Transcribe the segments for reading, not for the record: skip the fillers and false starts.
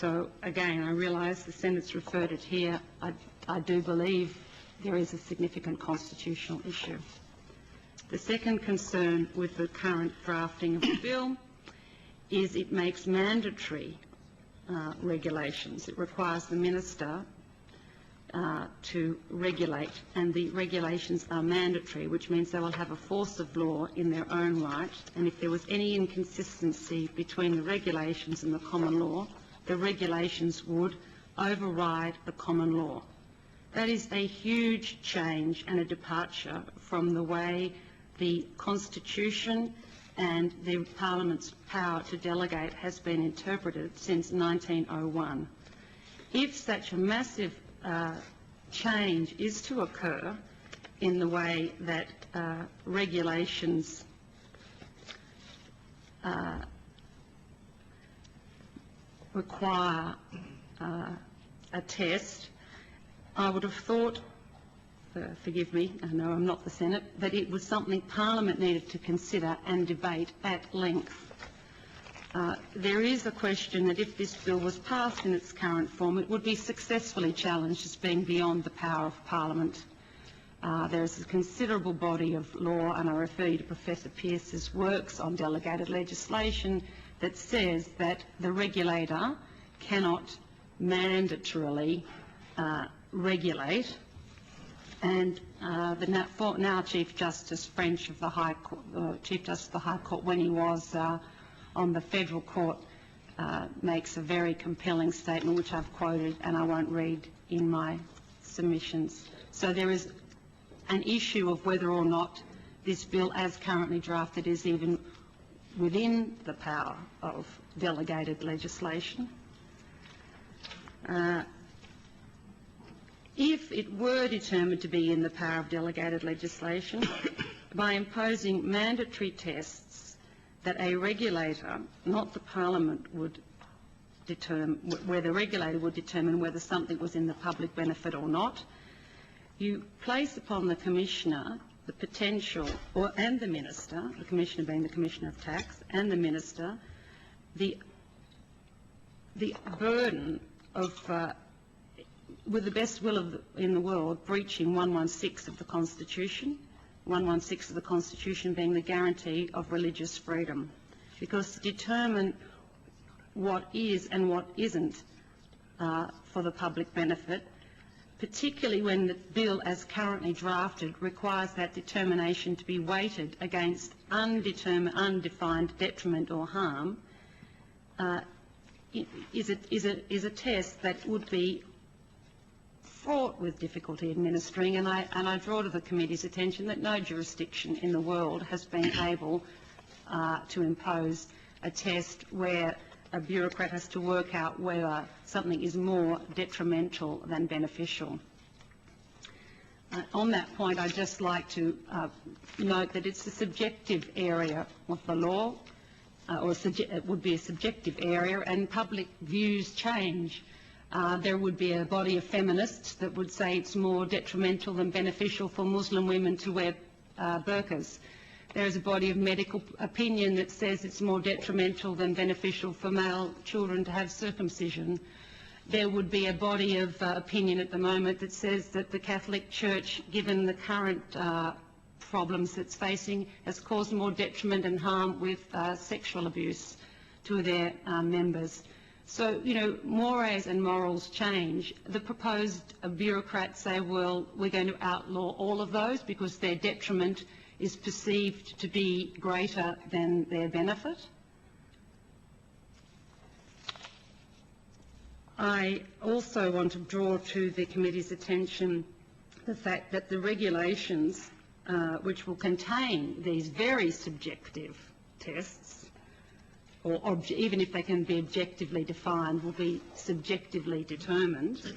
So again, I realise the Senate's referred it here. I do believe there is a significant constitutional issue. The second concern with the current drafting of the bill is it makes mandatory regulations. It requires the minister to regulate, and the regulations are mandatory, which means they will have a force of law in their own right, and if there was any inconsistency between the regulations and the common law, the regulations would override the common law. That is a huge change and a departure from the way the Constitution and the Parliament's power to delegate has been interpreted since 1901. If such a massive change is to occur in the way that regulations require a test, I would have thought, forgive me, I know I'm not the Senate, that it was something Parliament needed to consider and debate at length. There is a question that if this bill was passed in its current form, it would be successfully challenged as being beyond the power of Parliament. There is a considerable body of law, and I refer you to Professor Pearce's works on delegated legislation, that says that the regulator cannot mandatorily regulate, and the now Chief Justice French of the High Court, Chief Justice of the High Court, when he was on the Federal Court, makes a very compelling statement, which I've quoted and I won't read in my submissions. So there is an issue of whether or not this bill, as currently drafted, is even within the power of delegated legislation. If it were determined to be in the power of delegated legislation, by imposing mandatory tests that a regulator, not the Parliament, would determine, where the regulator would determine whether something was in the public benefit or not, you place upon the Commissioner the potential, and the Minister, the Commissioner being the Commissioner of Tax, and the Minister, the burden of, with the best will in the world, breaching 116 of the Constitution, 116 of the Constitution being the guarantee of religious freedom. Because to determine what is and what isn't for the public benefit, particularly when the bill as currently drafted requires that determination to be weighted against undefined detriment or harm, is a test that would be fraught with difficulty administering, and I draw to the committee's attention that no jurisdiction in the world has been able to impose a test where a bureaucrat has to work out whether something is more detrimental than beneficial. On that point, I'd just like to note that it's a subjective area of the law, or it would be a subjective area, and public views change. There would be a body of feminists that would say it's more detrimental than beneficial for Muslim women to wear burqas. There is a body of medical opinion that says it's more detrimental than beneficial for male children to have circumcision. There would be a body of opinion at the moment that says that the Catholic Church, given the current problems it's facing, has caused more detriment and harm with sexual abuse to their members. So, you know, mores and morals change. The proposed bureaucrats say, well, we're going to outlaw all of those because their detriment is perceived to be greater than their benefit. I also want to draw to the committee's attention the fact that the regulations which will contain these very subjective tests, or even if they can be objectively defined, will be subjectively determined,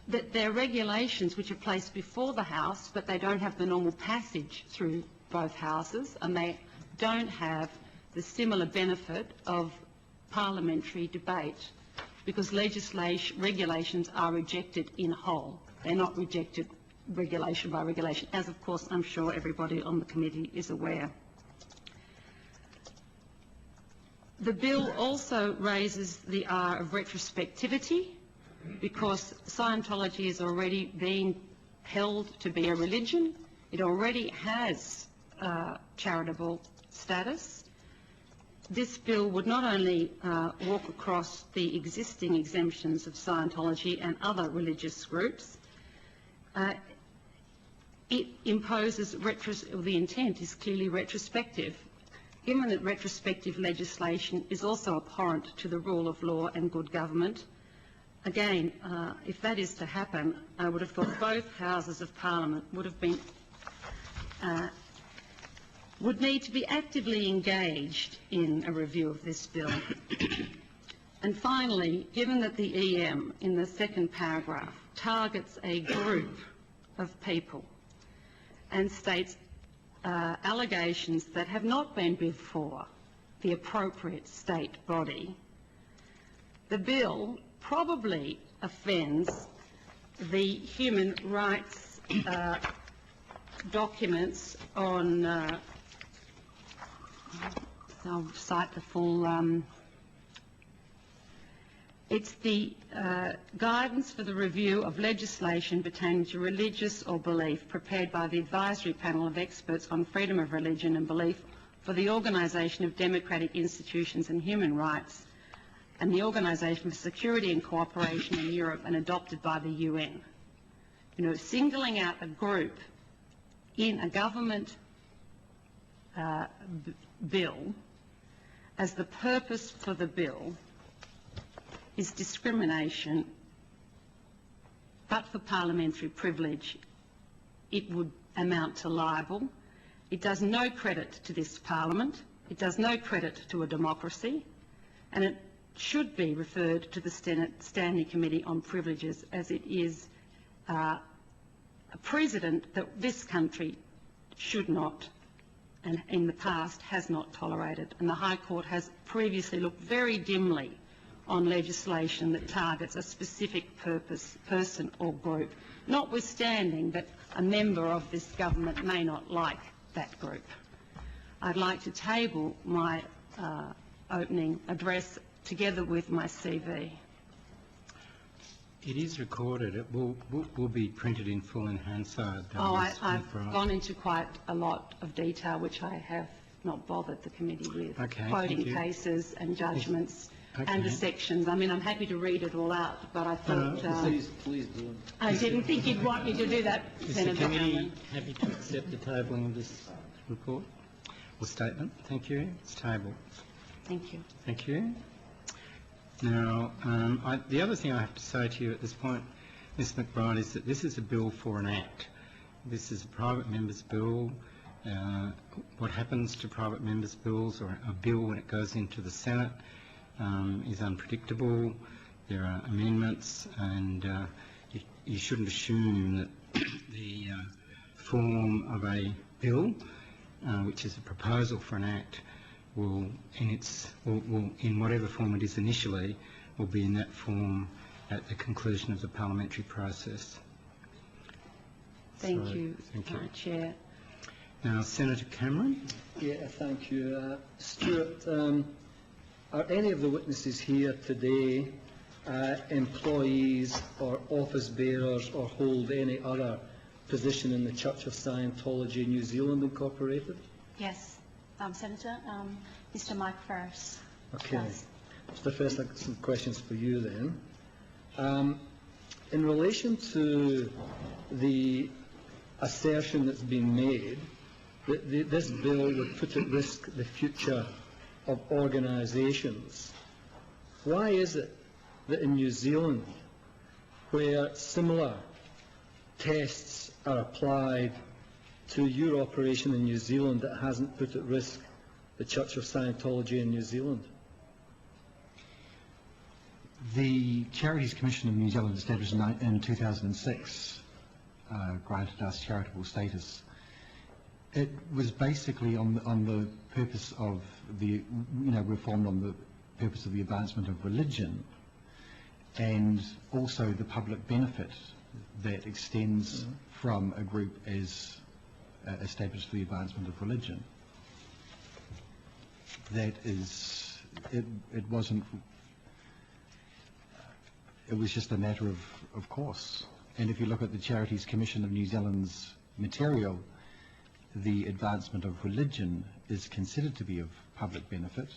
that they're regulations which are placed before the House, but they don't have the normal passage through both houses, and they don't have the similar benefit of parliamentary debate, because regulations are rejected in whole. They're not rejected regulation by regulation, as of course I'm sure everybody on the committee is aware. The bill also raises the R of retrospectivity, because Scientology is already being held to be a religion. It already has charitable status. This bill would not only walk across the existing exemptions of Scientology and other religious groups, it imposes, the intent is clearly retrospective, given that retrospective legislation is also abhorrent to the rule of law and good government. Again, if that is to happen, I would have thought both houses of Parliament would need to be actively engaged in a review of this bill. And finally, given that the EM in the second paragraph targets a group of people and states allegations that have not been before the appropriate state body, the bill probably offends the human rights documents on, I'll cite the full, it's the guidance for the review of legislation pertaining to religious or belief prepared by the Advisory Panel of Experts on Freedom of Religion and Belief for the Organisation of Democratic Institutions and Human Rights and the Organisation for Security and Cooperation in Europe, and adopted by the UN. You know, singling out a group in a government bill as the purpose for the bill is discrimination, but for parliamentary privilege it would amount to libel. It does no credit to this Parliament, it does no credit to a democracy, and it should be referred to the Standing Committee on Privileges, as it is a precedent that this country should not, and in the past has not tolerated. And the High Court has previously looked very dimly on legislation that targets a specific person or group, notwithstanding that a member of this government may not like that group. I'd like to table my opening address together with my CV. It is recorded. It will be printed in full in Hansard. I've gone into quite a lot of detail, which I have not bothered the committee with, quoting cases and judgments and the sections. I mean, I'm happy to read it all out, but I thought... Please do. I didn't think you'd want me to do that, Senator. Is the committee happy to accept the tabling of this report or statement? Thank you. It's tabled. Thank you. Thank you. Now, the other thing I have to say to you at this point, Ms McBride, is that this is a bill for an act. This is a private member's bill. What happens to private members' bills or a bill when it goes into the Senate is unpredictable. There are amendments, and you shouldn't assume that the form of a bill, which is a proposal for an act, will in whatever form it is initially, will be in that form at the conclusion of the parliamentary process. Thank you, Chair. Now, Senator Cameron. Yeah, thank you. Stewart, are any of the witnesses here today employees or office bearers or hold any other position in the Church of Scientology New Zealand Incorporated? Yes. Senator, Mr. Mike Ferriss. Okay. So first, I've got some questions for you then. In relation to the assertion that's been made that this bill would put at risk the future of organisations, why is it that in New Zealand, where similar tests are applied to your operation in New Zealand, that hasn't put at risk the Church of Scientology in New Zealand? The Charities Commission of New Zealand, established in 2006, granted us charitable status. It was basically on the purpose of the, we're formed on the purpose of the advancement of religion, and also the public benefit that extends from a group as established for the advancement of religion. That is it wasn't, it was just a matter of course. And if you look at the Charities Commission of New Zealand's material, the advancement of religion is considered to be of public benefit,